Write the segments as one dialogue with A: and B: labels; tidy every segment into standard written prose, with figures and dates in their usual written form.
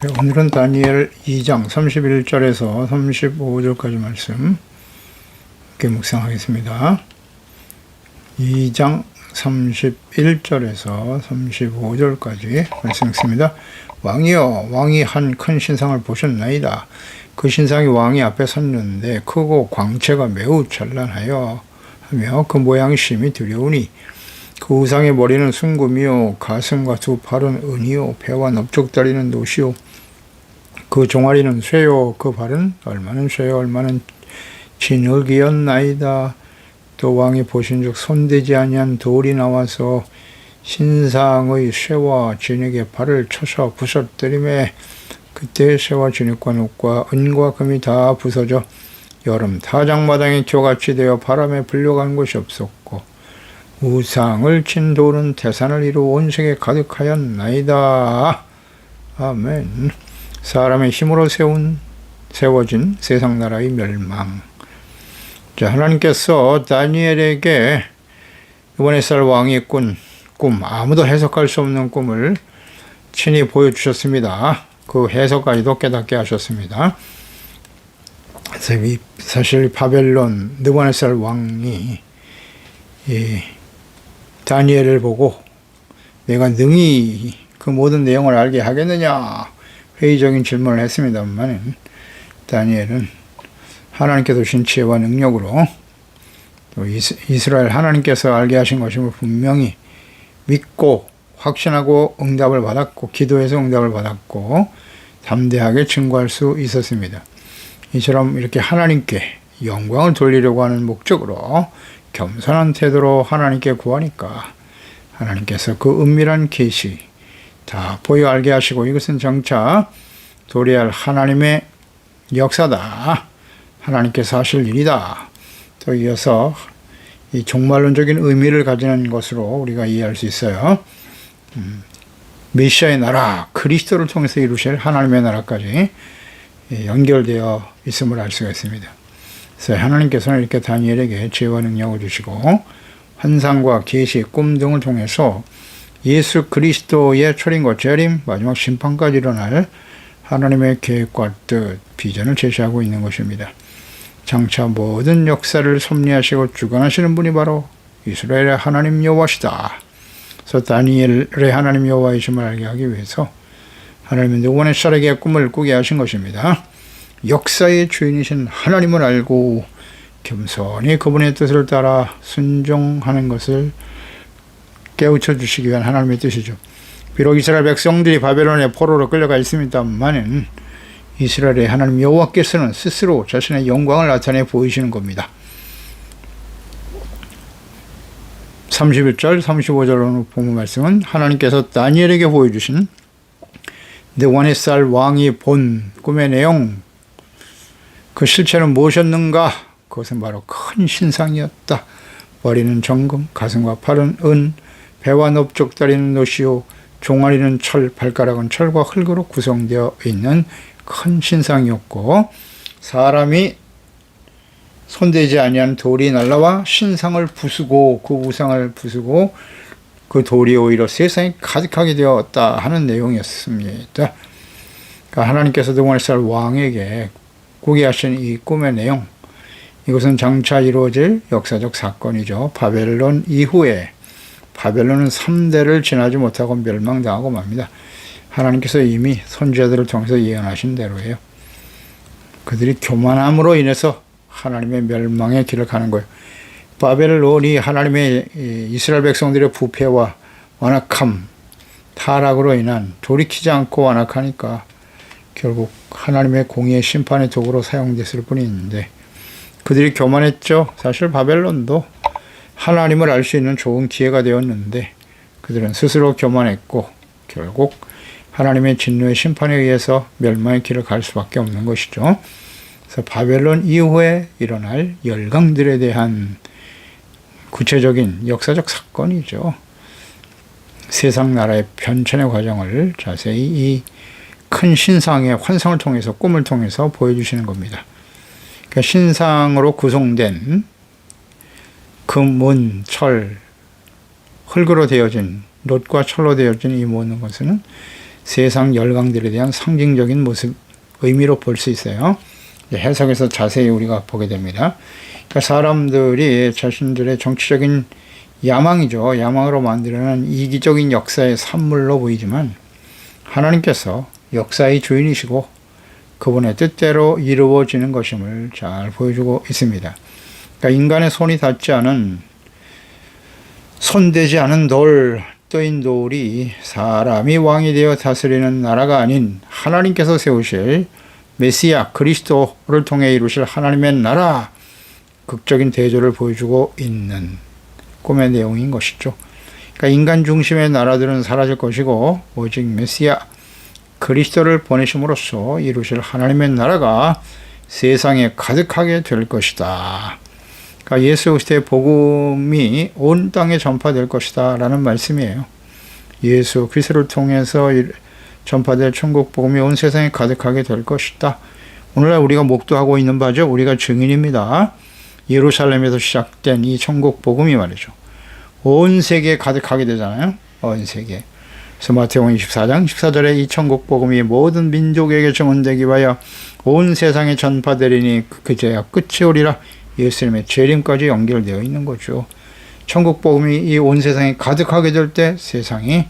A: 오늘은 다니엘 2장 31절에서 35절까지 말씀 함께 묵상하겠습니다. 2장 31절에서 35절까지 말씀 읽습니다. 왕이여, 왕이 한 큰 신상을 보셨나이다. 그 신상이 왕이 앞에 섰는데 크고 광채가 매우 찬란하여 하며 그 모양이 심히 두려우니 그 우상의 머리는 순금이요 가슴과 두 팔은 은이요 배와 넓적다리는 노시요 그 종아리는 쇠요 그 발은 얼마는 쇠요 얼마는 진흙이었나이다. 또 왕이 보신즉 손대지 아니한 돌이 나와서 신상의 쇠와 진흙의 발을 쳐서 부서뜨리매 그때 쇠와 진흙과 녹과 은과 금이 다 부서져 여름 타작마당에 겨같이 되어 바람에 불려간 곳이 없었고 우상을 친 돌은 태산을 이루어 온 세계 가득하였나이다. 아멘. 사람의 힘으로 세워진 세상 나라의 멸망. 자, 하나님께서 다니엘에게 느부갓네살 왕이 꾼 꿈, 아무도 해석할 수 없는 꿈을 친히 보여주셨습니다. 그 해석까지도 깨닫게 하셨습니다. 사실 바벨론 느부갓네살 왕이 다니엘을 보고 내가 능히 그 모든 내용을 알게 하겠느냐 회의적인 질문을 했습니다만 다니엘은 하나님께서 주신 지혜와 능력으로 또 이스라엘 하나님께서 알게 하신 것임을 분명히 믿고 확신하고 응답을 받았고 기도해서 응답을 받았고 담대하게 증거할 수 있었습니다. 이처럼 이렇게 하나님께 영광을 돌리려고 하는 목적으로 겸손한 태도로 하나님께 구하니까 하나님께서 그 은밀한 계시 다 보여 알게 하시고 이것은 정차 도래할 하나님의 역사다. 하나님께서 하실 일이다. 또 이어서 이 종말론적인 의미를 가지는 것으로 우리가 이해할 수 있어요. 메시아의 나라, 그리스도를 통해서 이루실 하나님의 나라까지 연결되어 있음을 알 수가 있습니다. 그래서 하나님께서는 이렇게 다니엘에게 지혜와 능력을 주시고 환상과 계시, 꿈 등을 통해서 예수 그리스도의 초림과 재림, 마지막 심판까지 일어날 하나님의 계획과 뜻, 비전을 제시하고 있는 것입니다. 장차 모든 역사를 섭리하시고 주관하시는 분이 바로 이스라엘의 하나님 여호와시다. 그래서 다니엘의 하나님 여호와이심을 알게 하기 위해서 하나님은 느부갓네살에게 꿈을 꾸게 하신 것입니다. 역사의 주인이신 하나님을 알고 겸손히 그분의 뜻을 따라 순종하는 것을 깨우쳐 주시기 위한 하나님의 뜻이죠. 비록 이스라엘 백성들이 바벨론의 포로로 끌려가 있습니다만은 이스라엘의 하나님 여호와께서는 스스로 자신의 영광을 나타내 보이시는 겁니다. 31절, 35절로 보면 말씀은 하나님께서 다니엘에게 보여주신 느부갓네살 왕이 본 꿈의 내용, 그 실체는 무엇이었는가? 그것은 바로 큰 신상이었다. 머리는 정금, 가슴과 팔은 은, 배와 넓적다리는 노시오, 종아리는 철, 발가락은 철과 흙으로 구성되어 있는 큰 신상이었고 사람이 손대지 아니한 돌이 날라와 신상을 부수고 그 우상을 부수고 그 돌이 오히려 세상이 가득하게 되었다 하는 내용이었습니다. 그러니까 하나님께서 느부갓네살 왕에게 꾸게 하신 이 꿈의 내용, 이것은 장차 이루어질 역사적 사건이죠. 바벨론 이후에 바벨론은 3대를 지나지 못하고 멸망당하고 맙니다. 하나님께서 이미 선지자들을 통해서 예언하신 대로예요. 그들이 교만함으로 인해서 하나님의 멸망의 길을 가는 거예요. 바벨론이 하나님의 이스라엘 백성들의 부패와 완악함, 타락으로 인한 돌이키지 않고 완악하니까 결국 하나님의 공의의 심판의 도구로 사용됐을 뿐인데 그들이 교만했죠. 사실 바벨론도 하나님을 알 수 있는 좋은 기회가 되었는데 그들은 스스로 교만했고 결국 하나님의 진노의 심판에 의해서 멸망의 길을 갈 수밖에 없는 것이죠. 그래서 바벨론 이후에 일어날 열강들에 대한 구체적인 역사적 사건이죠. 세상 나라의 변천의 과정을 자세히 이 큰 신상의 환상을 통해서 꿈을 통해서 보여주시는 겁니다. 그러니까 신상으로 구성된 금, 은, 철, 흙으로 되어진 놋과 철로 되어진 이 모든 것은 세상 열강들에 대한 상징적인 모습, 의미로 볼 수 있어요. 해석에서 자세히 우리가 보게 됩니다. 그러니까 사람들이 자신들의 정치적인 야망이죠. 야망으로 만들어낸 이기적인 역사의 산물로 보이지만 하나님께서 역사의 주인이시고 그분의 뜻대로 이루어지는 것임을 잘 보여주고 있습니다. 그러니까 인간의 손이 닿지 않은, 손대지 않은 돌, 떠인 돌이 사람이 왕이 되어 다스리는 나라가 아닌 하나님께서 세우실 메시아 그리스도를 통해 이루실 하나님의 나라, 극적인 대조를 보여주고 있는 꿈의 내용인 것이죠. 그러니까 인간 중심의 나라들은 사라질 것이고 오직 메시아 그리스도를 보내심으로써 이루실 하나님의 나라가 세상에 가득하게 될 것이다. 그러니까 예수 그리스도의 복음이 온 땅에 전파될 것이다 라는 말씀이에요. 예수 그리스도를 통해서 전파될 천국 복음이 온 세상에 가득하게 될 것이다. 오늘날 우리가 목도하고 있는 바죠. 우리가 증인입니다. 예루살렘에서 시작된 이 천국 복음이 말이죠. 온 세계에 가득하게 되잖아요. 온 세계. 그래서 마태복음 24장 14절에 이 천국 복음이 모든 민족에게 증언되기 위하여 온 세상에 전파되리니 그제야 끝이 오리라. 예수님의 재림까지 연결되어 있는 거죠. 천국 복음이 이 온 세상에 가득하게 될 때 세상이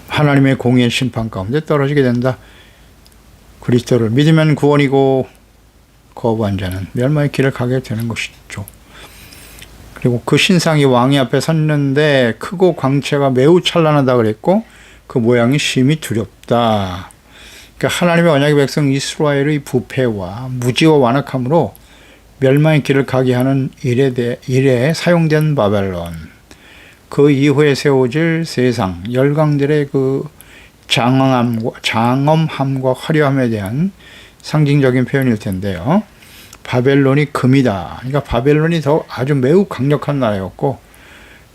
A: 하나님의 공의의 심판 가운데 떨어지게 된다. 그리스도를 믿으면 구원이고 거부한 자는 멸망의 길을 가게 되는 것이죠. 그리고 그 신상이 왕이 앞에 섰는데 크고 광채가 매우 찬란하다 그랬고 그 모양이 심히 두렵다. 그러니까 하나님의 언약의 백성 이스라엘의 부패와 무지와 완악함으로 멸망의 길을 가게 하는 일에 사용된 바벨론, 그 이후에 세워질 세상 열강들의 그 장엄함과 화려함에 대한 상징적인 표현일 텐데요. 바벨론이 금이다. 그러니까 바벨론이 더 아주 매우 강력한 나라였고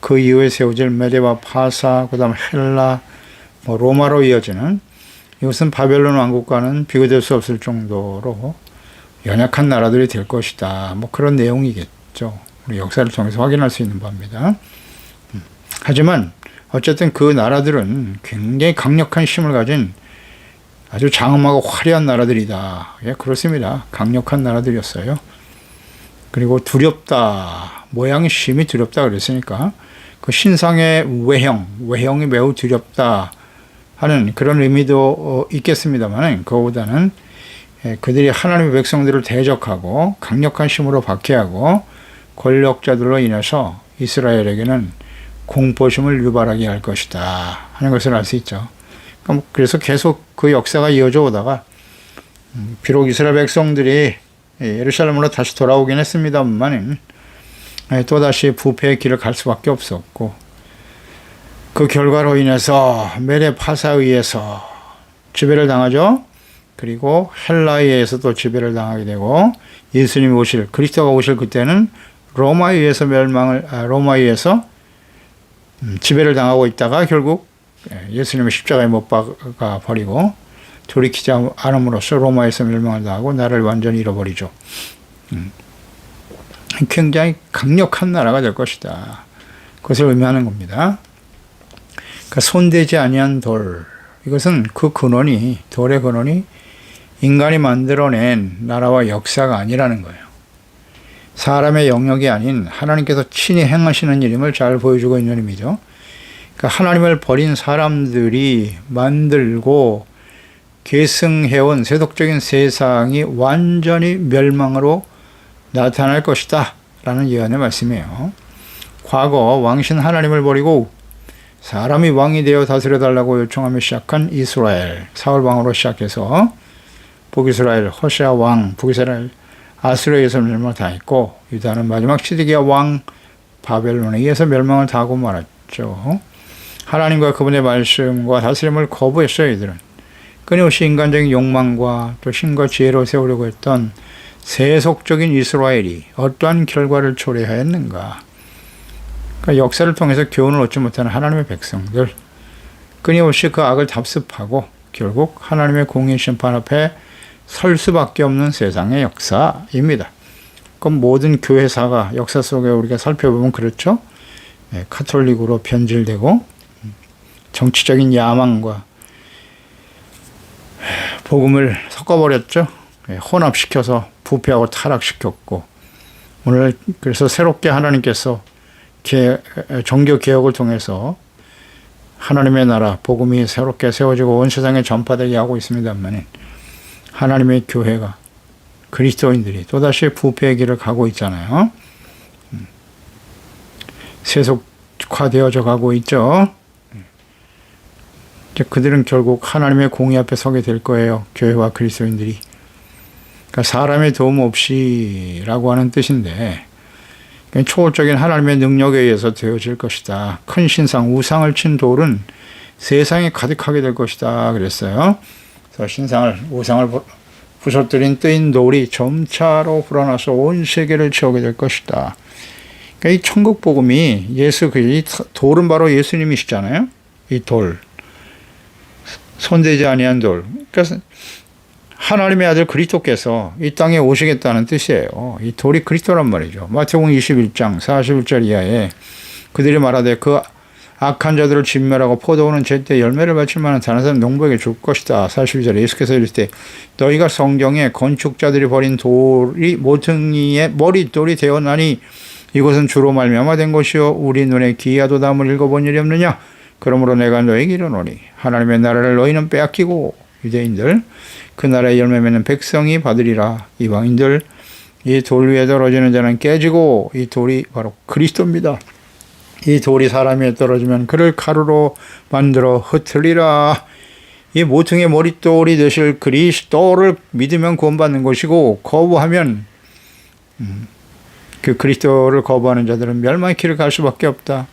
A: 그 이후에 세워질 메데와 파사, 그 다음 헬라, 로마로 이어지는 이것은 바벨론 왕국과는 비교될 수 없을 정도로 연약한 나라들이 될 것이다. 그런 내용이겠죠. 우리 역사를 통해서 확인할 수 있는 바입니다. 하지만 어쨌든 그 나라들은 굉장히 강력한 힘을 가진 아주 장엄하고 화려한 나라들이다. 예, 그렇습니다. 강력한 나라들이었어요. 그리고 두렵다. 모양이 심히 두렵다 그랬으니까 그 신상의 외형이 매우 두렵다 하는 그런 의미도 있겠습니다만 그거보다는 그들이 하나님의 백성들을 대적하고 강력한 힘으로 박해하고 권력자들로 인해서 이스라엘에게는 공포심을 유발하게 할 것이다 하는 것을 알 수 있죠. 그래서 계속 그 역사가 이어져 오다가 비록 이스라엘 백성들이 예루살렘으로 다시 돌아오긴 했습니다만 또다시 부패의 길을 갈 수밖에 없었고 그 결과로 인해서 메데 파사에 의해서 지배를 당하죠. 그리고 헬라에 의해서 또 지배를 당하게 되고 예수님이 오실 그리스도가 오실 그때는 로마에 의해서 지배를 당하고 있다가 결국 예수님을 십자가에 못 박아 버리고 돌이키지 않음으로써 로마에서 멸망을 당하고 나라를 완전히 잃어버리죠. 굉장히 강력한 나라가 될 것이다. 그것을 의미하는 겁니다. 그러니까 손대지 아니한 돌, 이것은 그 근원이, 돌의 근원이 인간이 만들어낸 나라와 역사가 아니라는 거예요. 사람의 영역이 아닌 하나님께서 친히 행하시는 일임을 잘 보여주고 있는 의미죠. 그러니까 하나님을 버린 사람들이 만들고 계승해온 세속적인 세상이 완전히 멸망으로 나타날 것이다 라는 예언의 말씀이에요. 과거 왕신 하나님을 버리고 사람이 왕이 되어 다스려달라고 요청하며 시작한 이스라엘, 사울왕으로 시작해서 북이스라엘, 호세아 왕, 북이스라엘, 아수르에 의해서 멸망을 당했고 유다는 마지막 시드기야 왕 바벨론에 의해서 멸망을 당하고 말았죠. 하나님과 그분의 말씀과 다스림을 거부했어요. 이들은 끊임없이 인간적인 욕망과 또 힘과 지혜로 세우려고 했던 세속적인 이스라엘이 어떠한 결과를 초래하였는가. 그러니까 역사를 통해서 교훈을 얻지 못하는 하나님의 백성들, 끊임없이 그 악을 답습하고 결국 하나님의 공의 심판 앞에 설 수밖에 없는 세상의 역사입니다. 그럼 모든 교회사가 역사 속에 우리가 살펴보면 그렇죠. 카톨릭으로 변질되고 정치적인 야망과 복음을 섞어버렸죠. 혼합시켜서 부패하고 타락시켰고, 오늘 그래서 새롭게 하나님께서 종교개혁을 통해서 하나님의 나라, 복음이 새롭게 세워지고 온 세상에 전파되게 하고 있습니다만, 하나님의 교회가, 그리스도인들이 또다시 부패의 길을 가고 있잖아요. 세속화되어져 가고 있죠. 이제 그들은 결국 하나님의 공의 앞에 서게 될 거예요. 교회와 그리스도인들이. 그러니까 사람의 도움 없이라고 하는 뜻인데, 초월적인 하나님의 능력에 의해서 되어질 것이다. 큰 신상, 우상을 친 돌은 세상에 가득하게 될 것이다 그랬어요. 그래서 우상을 부서뜨린 뜨인 돌이 점차로 불어나서 온 세계를 채우게 될 것이다. 그러니까 이 천국 복음이 이 돌은 바로 예수님이시잖아요. 이 돌, 손대지 아니한 돌. 그러니까 하나님의 아들 그리스도께서 이 땅에 오시겠다는 뜻이에요. 이 돌이 그리스도란 말이죠. 마태복음 21장 41절 이하에 그들이 말하되 그 악한 자들을 진멸하고 포도원은 제때 열매를 맺을 만한 다른 사람 농부에게 줄 것이다. 42절에 예수께서 이르시되 너희가 성경에 건축자들이 버린 돌이 모퉁이의 머릿돌이 되었나니 이것은 주로 말미암아 된 것이요 우리 눈에 기이하도다. 읽어본 일이 없느냐. 그러므로 내가 너희에게 이르노니 하나님의 나라를 너희는 빼앗기고 유대인들 그 나라의 열매 맺는 백성이 받으리라. 이방인들 이 돌 위에 떨어지는 자는 깨지고 이 돌이 바로 그리스도입니다. 이 돌이 사람 위에 떨어지면 그를 가루로 만들어 흩으리라. 이 모퉁이의 머릿돌이 되실 그리스도를 믿으면 구원받는 것이고 거부하면 그 그리스도를 거부하는 자들은 멸망의 길을 갈 수밖에 없다.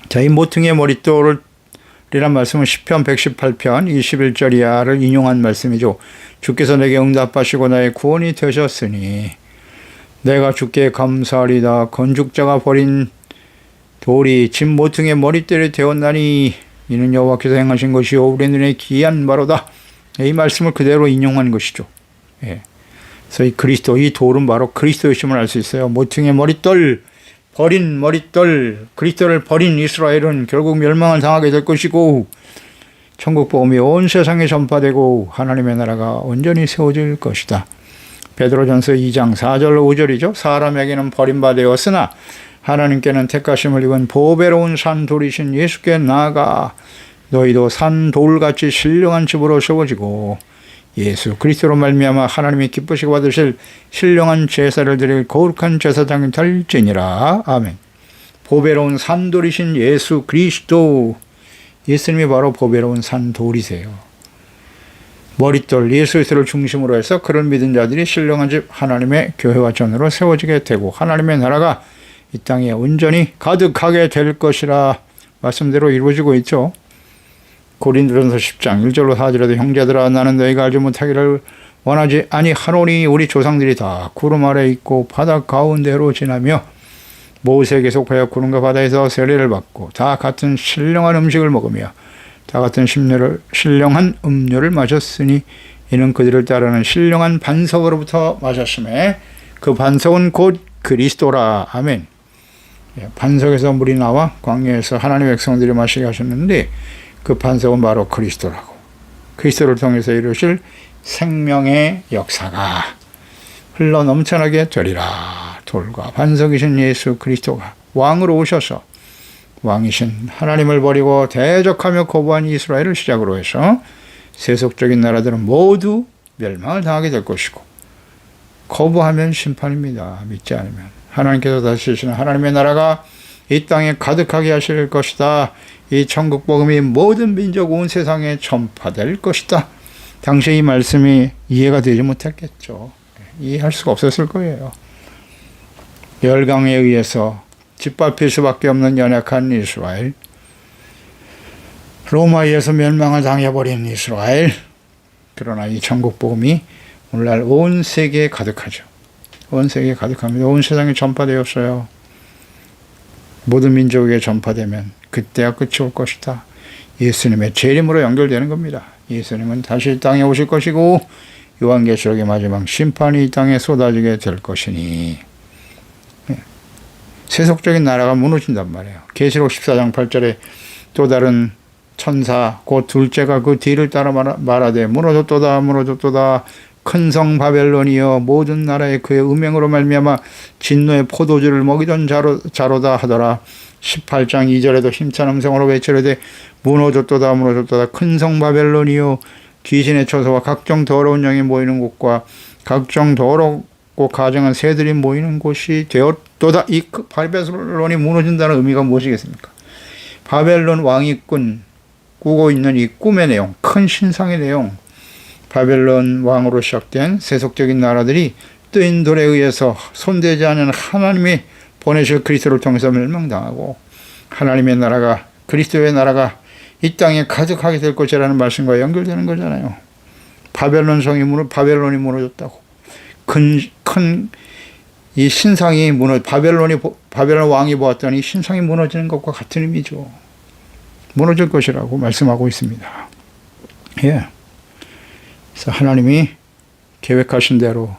A: 자, 이 모퉁이의 머릿돌을 이란 말씀은 시편 118편 21절 이하를 인용한 말씀이죠. 주께서 내게 응답하시고 나의 구원이 되셨으니 내가 주께 감사하리다. 건축자가 버린 돌이 집 모퉁이의 머릿돌이 되었나니 이는 여호와께서 행하신 것이요 우리 눈에 기이한 바로다. 이 말씀을 그대로 인용한 것이죠. 그래서 이 그리스도, 이 돌은 바로 그리스도이심을 알 수 있어요. 모퉁이의 머릿돌, 버린 머릿돌, 그리스도를 버린 이스라엘은 결국 멸망을 당하게 될 것이고 천국 복음이 온 세상에 전파되고 하나님의 나라가 온전히 세워질 것이다. 베드로전서 2장 4절 5절이죠. 사람에게는 버림받았으나 하나님께는 택하심을 입은 보배로운 산돌이신 예수께 나아가 너희도 산돌같이 신령한 집으로 세워지고 예수 그리스도로 말미암아 하나님이 기쁘시고 받으실 신령한 제사를 드릴 거룩한 제사장이 될지니라. 아멘. 보배로운 산돌이신 예수 그리스도, 예수님이 바로 보배로운 산돌이세요. 머릿돌 예수 그리스도를 중심으로 해서 그를 믿은 자들이 신령한 집 하나님의 교회와 전으로 세워지게 되고 하나님의 나라가 이 땅에 온전히 가득하게 될 것이라 말씀대로 이루어지고 있죠. 고린도전서 10장 1절로 4절에도 형제들아 나는 너희가 알지 못하기를 원하지 아니하노니 우리 조상들이 다 구름 아래 있고 바다 가운데로 지나며 모세에게 속하여 구름과 바다에서 세례를 받고 다 같은 신령한 음식을 먹으며 다 같은 신령한 음료를 마셨으니 이는 그들을 따르는 신령한 반석으로부터 마셨음에 그 반석은 곧 그리스도라. 아멘. 반석에서 물이 나와 광야에서 하나님의 백성들이 마시게 하셨는데 그 반석은 바로 그리스도라고. 그리스도를 통해서 이루실 생명의 역사가 흘러 넘쳐나게 되리라. 돌과 반석이신 예수 그리스도가 왕으로 오셔서 왕이신 하나님을 버리고 대적하며 거부한 이스라엘을 시작으로 해서 세속적인 나라들은 모두 멸망을 당하게 될 것이고 거부하면 심판입니다. 믿지 않으면. 하나님께서 다시 주시는 하나님의 나라가 이 땅에 가득하게 하실 것이다. 이 천국 복음이 모든 민족 온 세상에 전파될 것이다. 당시 이 말씀이 이해가 되지 못했겠죠. 이해할 수가 없었을 거예요. 열강에 의해서 짓밟힐 수밖에 없는 연약한 이스라엘, 로마에서 멸망을 당해버린 이스라엘. 그러나 이 천국 복음이 오늘날 온 세계에 가득하죠. 온 세계에 가득합니다. 온 세상에 전파되었어요. 모든 민족에게 전파되면 그때가 끝이 올 것이다. 예수님의 재림으로 연결되는 겁니다. 예수님은 다시 이 땅에 오실 것이고 요한계시록의 마지막 심판이 이 땅에 쏟아지게 될 것이니 세속적인 나라가 무너진단 말이에요. 계시록 14장 8절에 또 다른 천사 곧 둘째가 그 뒤를 따라 말하되 무너졌도다 무너졌도다 큰 성 바벨론이여 모든 나라에 그의 음행으로 말미암아 진노의 포도주를 먹이던 자로다 하더라. 18장 2절에도 힘찬 음성으로 외치려되 무너졌도다 무너졌도다 큰 성 바벨론이여 귀신의 처소와 각종 더러운 영이 모이는 곳과 각종 더럽고 가증한 새들이 모이는 곳이 되었도다. 이 바벨론이 무너진다는 의미가 무엇이겠습니까? 바벨론 왕이 꾸고 있는 이 꿈의 내용, 큰 신상의 내용, 바벨론 왕으로 시작된 세속적인 나라들이 뜨인 돌에 의해서 손대지 않은 하나님이 보내실 그리스도를 통해서 멸망당하고 하나님의 나라가 그리스도의 나라가 이 땅에 가득하게 될 것이라는 말씀과 연결되는 거잖아요. 바벨론이 무너졌다고. 큰 이 신상이 바벨론 왕이 보았더니 이 신상이 무너지는 것과 같은 의미죠. 무너질 것이라고 말씀하고 있습니다. 예. 그래서 하나님이 계획하신 대로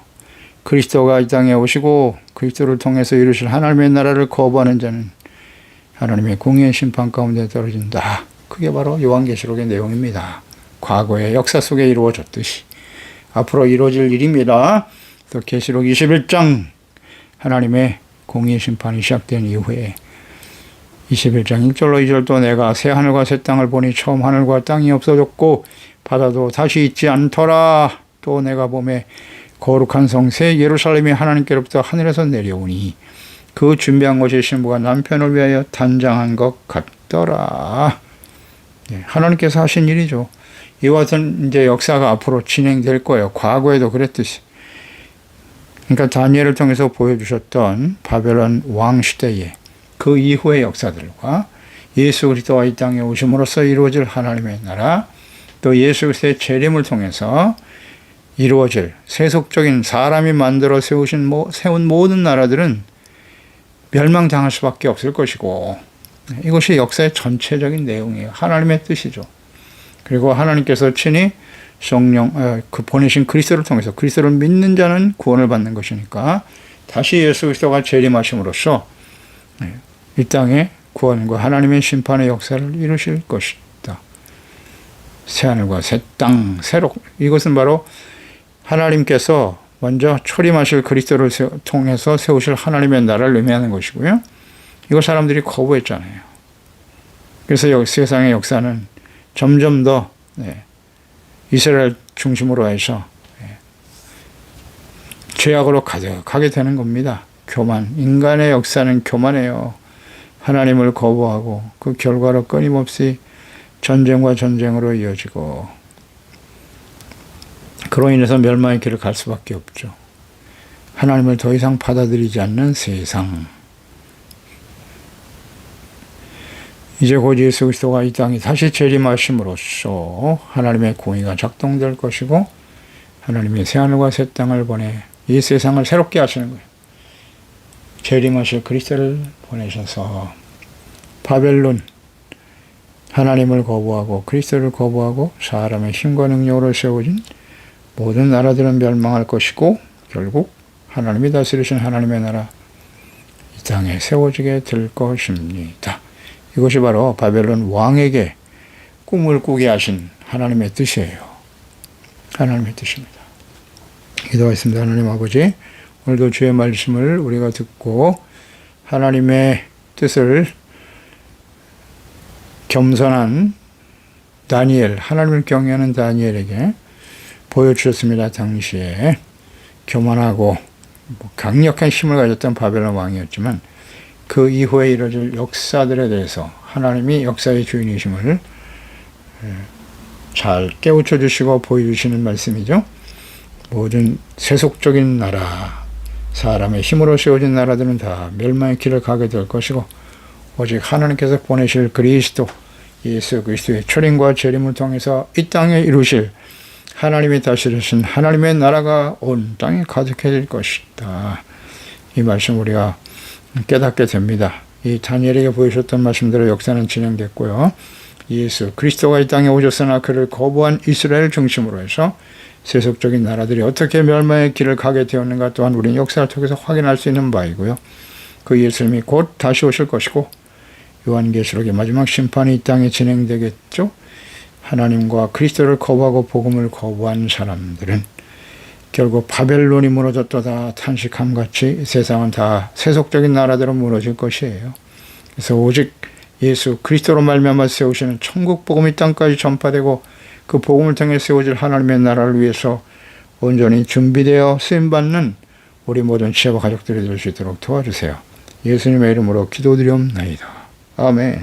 A: 그리스도가 이 땅에 오시고 그리스도를 통해서 이루실 하나님의 나라를 거부하는 자는 하나님의 공의의 심판 가운데 떨어진다. 그게 바로 요한계시록의 내용입니다. 과거의 역사 속에 이루어졌듯이 앞으로 이루어질 일입니다. 또 계시록 21장 하나님의 공의의 심판이 시작된 이후에 21장 1절로 2절도 내가 새 하늘과 새 땅을 보니 처음 하늘과 땅이 없어졌고 바다도 다시 있지 않더라. 또 내가 보매 거룩한 성 새 예루살렘이 하나님께로부터 하늘에서 내려오니 그 준비한 것이 신부가 남편을 위하여 단장한 것 같더라. 네, 하나님께서 하신 일이죠. 이와 같은 이제 역사가 앞으로 진행될 거예요. 과거에도 그랬듯이. 그러니까 다니엘을 통해서 보여주셨던 바벨론 왕 시대의 그 이후의 역사들과 예수 그리스도가 이 땅에 오심으로써 이루어질 하나님의 나라, 또 예수 그리스도의 재림을 통해서 이루어질 세속적인 사람이 만들어 세운 모든 나라들은 멸망당할 수밖에 없을 것이고, 이것이 역사의 전체적인 내용이에요. 하나님의 뜻이죠. 그리고 하나님께서 친히 성령, 보내신 그리스도를 통해서 그리스도를 믿는 자는 구원을 받는 것이니까 다시 예수 그리스도가 재림하심으로써 이 땅에 구원과 하나님의 심판의 역사를 이루실 것이다. 새하늘과 새 땅, 새록, 이것은 바로 하나님께서 먼저 초림하실 그리스도를 통해서 세우실 하나님의 나라를 의미하는 것이고요. 이걸 사람들이 거부했잖아요. 그래서 세상의 역사는 점점 더 이스라엘 중심으로 해서 죄악으로 가득하게 되는 겁니다. 교만, 인간의 역사는 교만해요. 하나님을 거부하고 그 결과로 끊임없이 전쟁과 전쟁으로 이어지고 그로 인해서 멸망의 길을 갈 수밖에 없죠. 하나님을 더 이상 받아들이지 않는 세상. 이제 곧 예수 그리스도가 이 땅에 다시 재림하심으로써 하나님의 공의가 작동될 것이고 하나님의 새하늘과 새 땅을 보내 이 세상을 새롭게 하시는 거예요. 재림하실 그리스도를 보내셔서 바벨론, 하나님을 거부하고 그리스도를 거부하고 사람의 힘과 능력으로 세워진 모든 나라들은 멸망할 것이고 결국 하나님이 다스리신 하나님의 나라 이 땅에 세워지게 될 것입니다. 이것이 바로 바벨론 왕에게 꿈을 꾸게 하신 하나님의 뜻이에요. 하나님의 뜻입니다. 기도하겠습니다. 하나님 아버지, 오늘도 주의 말씀을 우리가 듣고 하나님의 뜻을 겸손한 다니엘, 하나님을 경외하는 다니엘에게 보여주셨습니다. 당시에 교만하고 강력한 힘을 가졌던 바벨론 왕이었지만 그 이후에 이루어질 역사들에 대해서 하나님이 역사의 주인이심을 잘 깨우쳐 주시고 보여주시는 말씀이죠. 모든 세속적인 나라, 사람의 힘으로 세워진 나라들은 다 멸망의 길을 가게 될 것이고 오직 하나님께서 보내실 그리스도, 예수 그리스도의 초림과 재림을 통해서 이 땅에 이루실 하나님이 다스리신 하나님의 나라가 온 땅에 가득해질 것이다. 이 말씀 우리가 깨닫게 됩니다. 이 다니엘에게 보여주셨던 말씀대로 역사는 진행됐고요. 예수 그리스도가 이 땅에 오셨으나 그를 거부한 이스라엘 중심으로 해서 세속적인 나라들이 어떻게 멸망의 길을 가게 되었는가 또한 우리는 역사를 통해서 확인할 수 있는 바이고요. 그 예수님이 곧 다시 오실 것이고 요한계시록의 마지막 심판이 이 땅에 진행되겠죠. 하나님과 그리스도를 거부하고 복음을 거부한 사람들은 결국 바벨론이 무너졌도다 탄식함같이 세상은 다 세속적인 나라대로 무너질 것이에요. 그래서 오직 예수 그리스도로 말미암아 세우시는 천국 복음이 땅까지 전파되고 그 복음을 통해 세워질 하나님의 나라를 위해서 온전히 준비되어 쓰임받는 우리 모든 지혜와 가족들이 될 수 있도록 도와주세요. 예수님의 이름으로 기도드리옵나이다. 아멘.